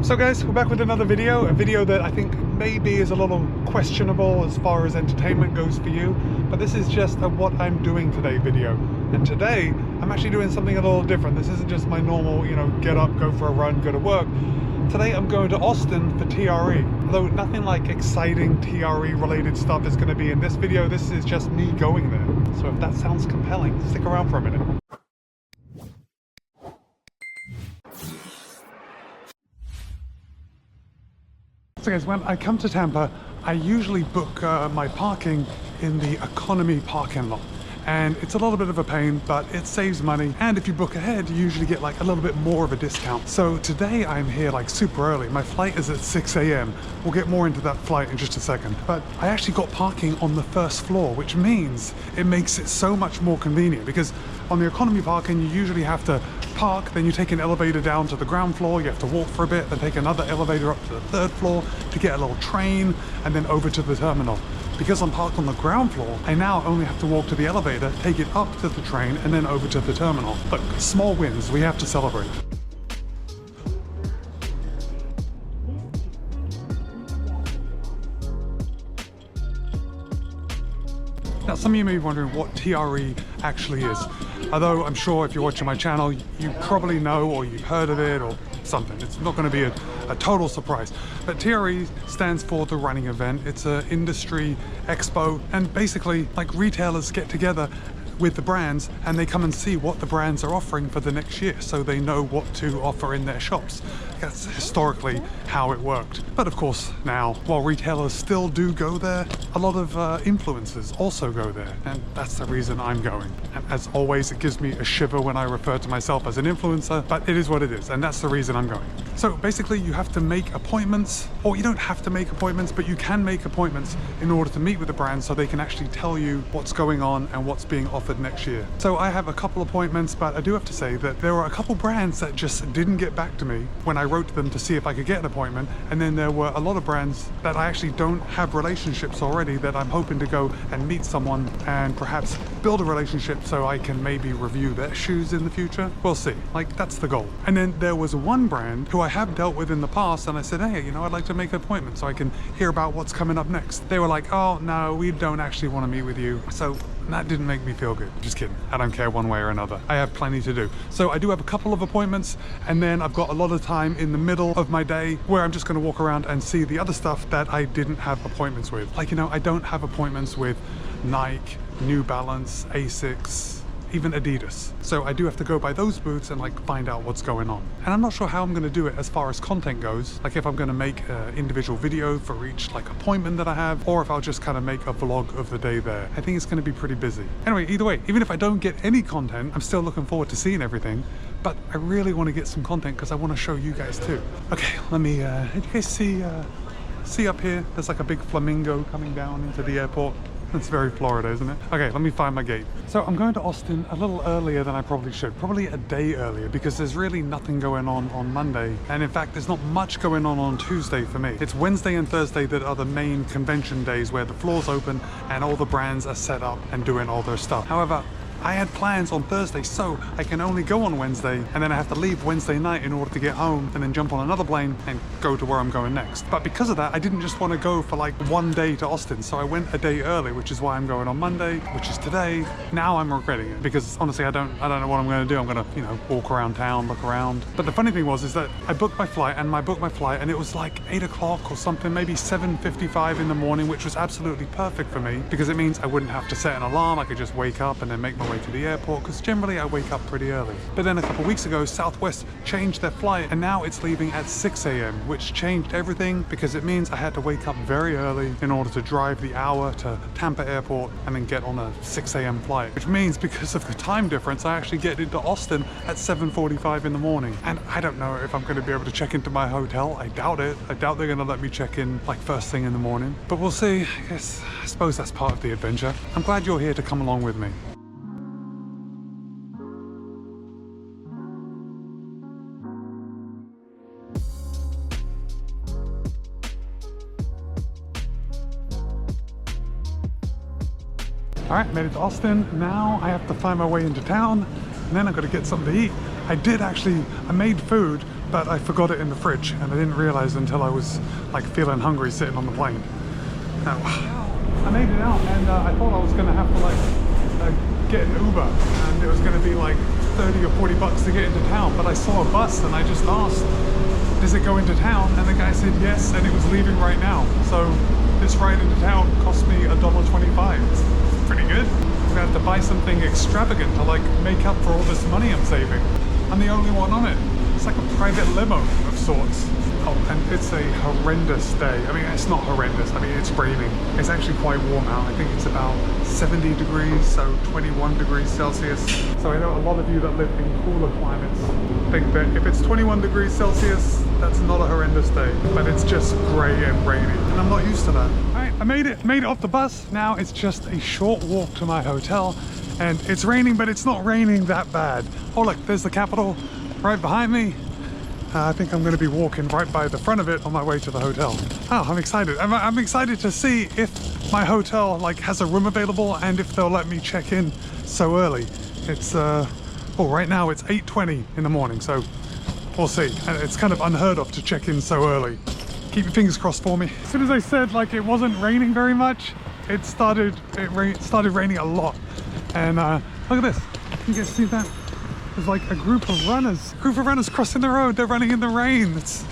So guys, we're back with another video, a video that I think maybe is a little questionable as far as entertainment goes for you, but this is just a what I'm doing today video. And today, I'm actually doing something a little different. This isn't just my normal, get up, go for a run, go to work. Today I'm going to Austin for TRE. Although nothing like exciting TRE related stuff is going to be in this video, this is just me going there. So if that sounds compelling, stick around for a minute. So guys, when I come to Tampa, I usually book my parking in the economy parking lot. And it's a little bit of a pain, but it saves money. And if you book ahead, you usually get like a little bit more of a discount. So today I'm here like super early. My flight is at 6 a.m. We'll get more into that flight in just a second. But I actually got parking on the first floor, which means it makes it so much more convenient, because on the economy parking, you usually have to park, then you take an elevator down to the ground floor, you have to walk for a bit, then take another elevator up to the third floor to get a little train, and then over to the terminal. Because I'm parked on the ground floor, I now only have to walk to the elevator, take it up to the train, and then over to the terminal. Look, small wins, we have to celebrate. Now, some of you may be wondering what TRE actually is. Although I'm sure if you're watching my channel, you probably know or you've heard of it or something. It's not going to be a total surprise. But TRE stands for the running event. It's an industry expo, and basically like retailers get together with the brands and they come and see what the brands are offering for the next year, so they know what to offer in their shops. That's historically how it worked. But of course now, while retailers still do go there, a lot of influencers also go there, and that's the reason I'm going. And as always, it gives me a shiver when I refer to myself as an influencer, but it is what it is, and that's the reason I'm going. So basically you have to make appointments, or you don't have to make appointments, but you can make appointments in order to meet with the brands so they can actually tell you what's going on and what's being offered next year. So I have a couple appointments, but I do have to say that there were a couple brands that just didn't get back to me when I wrote to them to see if I could get an appointment, and then there were a lot of brands that I actually don't have relationships already that I'm hoping to go and meet someone and perhaps build a relationship so I can maybe review their shoes in the future. We'll see. Like, that's the goal. And then there was one brand who I have dealt with in the past, and I said, hey, I'd like to make an appointment so I can hear about what's coming up next. They were like, oh no, we don't actually want to meet with you. So that didn't make me feel good. Just kidding. I don't care one way or another. I have plenty to do. So I do have a couple of appointments, and then I've got a lot of time in the middle of my day where I'm just going to walk around and see the other stuff that I didn't have appointments with. Like, I don't have appointments with Nike, New Balance, Asics, even Adidas. So I do have to go by those booths and like find out what's going on. And I'm not sure how I'm going to do it as far as content goes, like if I'm going to make an individual video for each like appointment that I have, or if I'll just kind of make a vlog of the day there. I think it's going to be pretty busy. Anyway, either way, even if I don't get any content, I'm still looking forward to seeing everything, but I really want to get some content because I want to show you guys too. Okay, let me, you guys see up here, there's like a big flamingo coming down into the airport. It's very Florida, isn't it? Okay, let me find my gate. So I'm going to Austin a little earlier than I probably should. Probably a day earlier, because there's really nothing going on Monday. And in fact, there's not much going on Tuesday for me. It's Wednesday and Thursday that are the main convention days where the floor's open and all the brands are set up and doing all their stuff. However, I had plans on Thursday, so I can only go on Wednesday, and then I have to leave Wednesday night in order to get home and then jump on another plane and go to where I'm going next. But because of that, I didn't just want to go for like one day to Austin, so I went a day early, which is why I'm going on Monday, which is today. Now I'm regretting it, because honestly, I don't know what I'm going to do. I'm going to, walk around town, look around. But the funny thing is that I booked my flight, and it was like 8 o'clock or something, maybe 7:55 in the morning, which was absolutely perfect for me, because it means I wouldn't have to set an alarm. I could just wake up and then make my way to the airport, because generally I wake up pretty early. But then a couple weeks ago, Southwest changed their flight, and now it's leaving at 6 a.m, which changed everything, because it means I had to wake up very early in order to drive the hour to Tampa airport and then get on a 6 a.m. flight, which means because of the time difference, I actually get into Austin at 7:45 in the morning. And I don't know if I'm going to be able to check into my hotel. I doubt it. I doubt they're going to let me check in like first thing in the morning, but we'll see. I suppose that's part of the adventure. I'm glad you're here to come along with me. All right, made it to Austin. Now I have to find my way into town, and then I've got to get something to eat. I made food but I forgot it in the fridge and I didn't realize until I was like feeling hungry sitting on the plane. Now, I made it out and I thought I was gonna have to like get an Uber and it was gonna be like 30 or 40 bucks to get into town, but I saw a bus and I just asked, does it go into town? And the guy said yes, and it was leaving right now. So this ride into town cost me $1.25. It's pretty good. I'm gonna have to buy something extravagant to like make up for all this money I'm saving. I'm the only one on it. It's like a private limo of sorts. Oh, and it's a horrendous day. I mean, it's not horrendous. I mean, it's raining. It's actually quite warm out. I think it's about 70 degrees, so 21 degrees Celsius. So I know a lot of you that live in cooler climates think that if it's 21 degrees Celsius, that's not a horrendous day, but it's just gray and rainy, and I'm not used to that. All right, I made it off the bus. Now it's just a short walk to my hotel, and it's raining, but it's not raining that bad. Oh look, there's the Capitol right behind me. I think I'm going to be walking right by the front of it on my way to the hotel. Oh, I'm excited. I'm excited to see if my hotel like has a room available and if they'll let me check in so early. It's right now it's 8:20 in the morning, so we'll see. And it's kind of unheard of to check in so early. Keep your fingers crossed for me. As soon as I said like it wasn't raining very much, it started raining a lot. And look at this. You guys see that? There's like a group of runners crossing the road. They're running in the rain. It's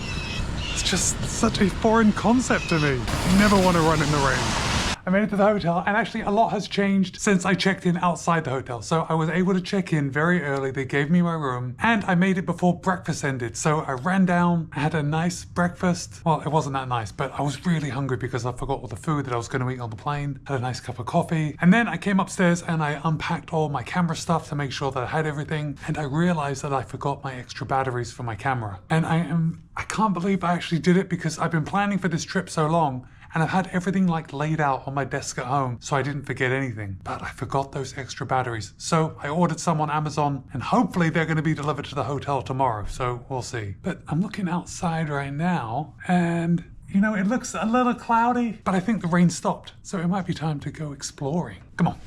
just such a foreign concept to me. You never want to run in the rain. I made it to the hotel, and actually a lot has changed since I checked in outside the hotel. So I was able to check in very early. They gave me my room, and I made it before breakfast ended. So I ran down, I had a nice breakfast. Well, it wasn't that nice, but I was really hungry because I forgot all the food that I was going to eat on the plane. Had a nice cup of coffee. And then I came upstairs and I unpacked all my camera stuff to make sure that I had everything. And I realized that I forgot my extra batteries for my camera. And I can't believe I actually did it because I've been planning for this trip so long. And I've had everything like laid out on my desk at home, so I didn't forget anything. But I forgot those extra batteries. So I ordered some on Amazon, and hopefully they're going to be delivered to the hotel tomorrow, so we'll see. But I'm looking outside right now, and you know, it looks a little cloudy, but I think the rain stopped, so it might be time to go exploring. Come on.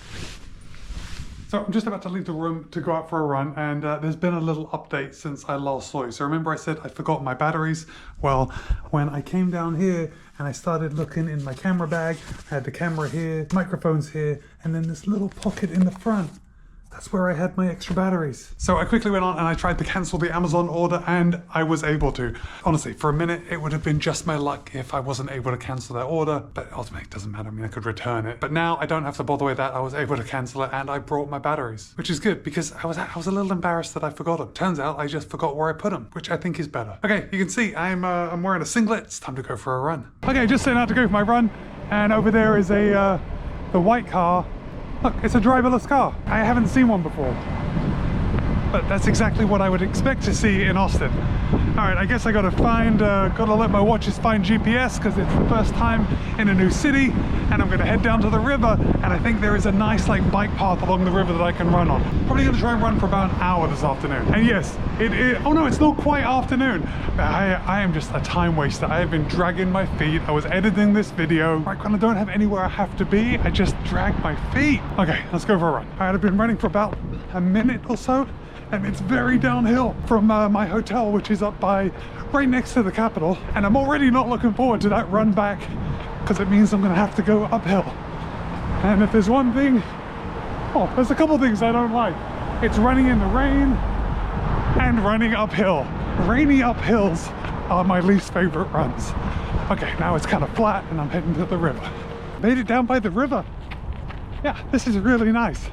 So I'm just about to leave the room to go out for a run, and there's been a little update since I last saw you. So remember I said I forgot my batteries? Well, when I came down here and I started looking in my camera bag, I had the camera here, microphones here, and then this little pocket in the front. That's where I had my extra batteries. So I quickly went on and I tried to cancel the Amazon order, and I was able to. Honestly, for a minute, it would have been just my luck if I wasn't able to cancel that order, but ultimately it doesn't matter. I mean, I could return it. But now I don't have to bother with that. I was able to cancel it, and I brought my batteries, which is good because I was a little embarrassed that I forgot them. Turns out I just forgot where I put them, which I think is better. Okay, you can see I'm wearing a singlet. It's time to go for a run. Okay, just setting out to go for my run, and over there is the white car. Look, it's a driverless car. I haven't seen one before. But that's exactly what I would expect to see in Austin. All right, I guess I gotta let my watches find GPS because it's the first time in a new city, and I'm gonna head down to the river, and I think there is a nice like bike path along the river that I can run on. Probably gonna try and run for about an hour this afternoon. And yes, oh no, it's not quite afternoon. I am just a time waster. I have been dragging my feet. I was editing this video. Right when I don't have anywhere I have to be, I just drag my feet. Okay, let's go for a run. All right, I've been running for about a minute or so, and it's very downhill from my hotel, which is up by right next to the Capitol, and I'm already not looking forward to that run back because it means I'm gonna have to go uphill. And if there's one thing, there's a couple things I don't like. It's running in the rain and running uphill. Rainy uphills are my least favorite runs. Okay, now it's kind of flat and I'm heading to the river. Made it down by the river. Yeah, this is really nice.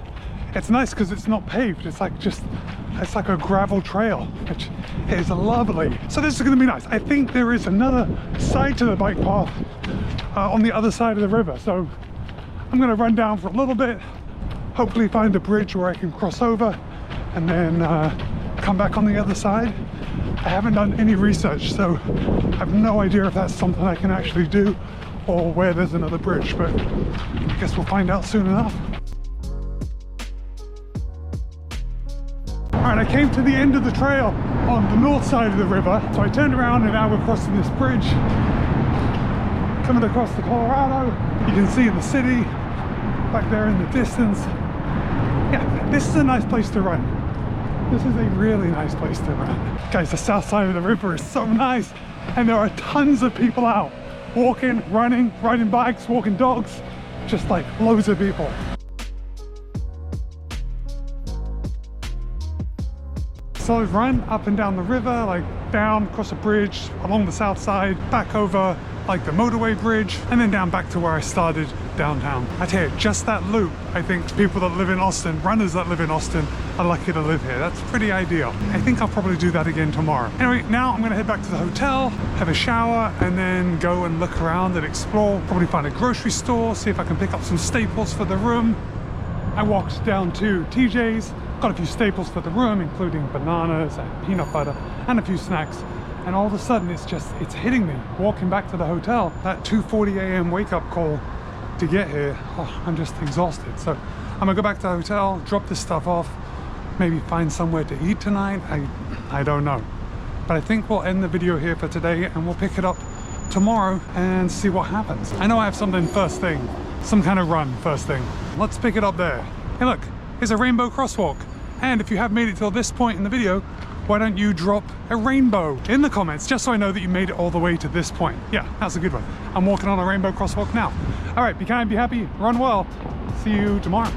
It's nice because it's not paved. It's like a gravel trail, which is lovely. So this is going to be nice. I think there is another side to the bike path on the other side of the river. So I'm going to run down for a little bit, hopefully find a bridge where I can cross over, and then come back on the other side. I haven't done any research, so I have no idea if that's something I can actually do or where there's another bridge, but I guess we'll find out soon enough. Alright, I came to the end of the trail on the north side of the river, so I turned around and now we're crossing this bridge, coming across the Colorado. You can see the city back there in the distance. Yeah, this is a nice place to run. This is a really nice place to run. Guys, the south side of the river is so nice, and there are tons of people out walking, running, riding bikes, walking dogs, just like loads of people. So I've run up and down the river, like down across a bridge, along the south side, back over like the motorway bridge, and then down back to where I started downtown. I tell you, just that loop, I think people that live in Austin, runners that live in Austin, are lucky to live here. That's pretty ideal. I think I'll probably do that again tomorrow. Anyway, now I'm gonna head back to the hotel, have a shower, and then go and look around and explore. Probably find a grocery store, see if I can pick up some staples for the room. I walked down to TJ's, got a few staples for the room, including bananas and peanut butter and a few snacks. And all of a sudden it's hitting me walking back to the hotel. That 2:40 a.m. wake up call to get here, oh, I'm just exhausted. So I'm gonna go back to the hotel, drop this stuff off, maybe find somewhere to eat tonight. I don't know. But I think we'll end the video here for today and we'll pick it up tomorrow and see what happens. I know I have something first thing, some kind of run first thing. Let's pick it up there. Hey look, here's a rainbow crosswalk. And if you have made it till this point in the video, why don't you drop a rainbow in the comments, just so I know that you made it all the way to this point. Yeah, that's a good one. I'm walking on a rainbow crosswalk now. All right, be kind, be happy, run well. See you tomorrow.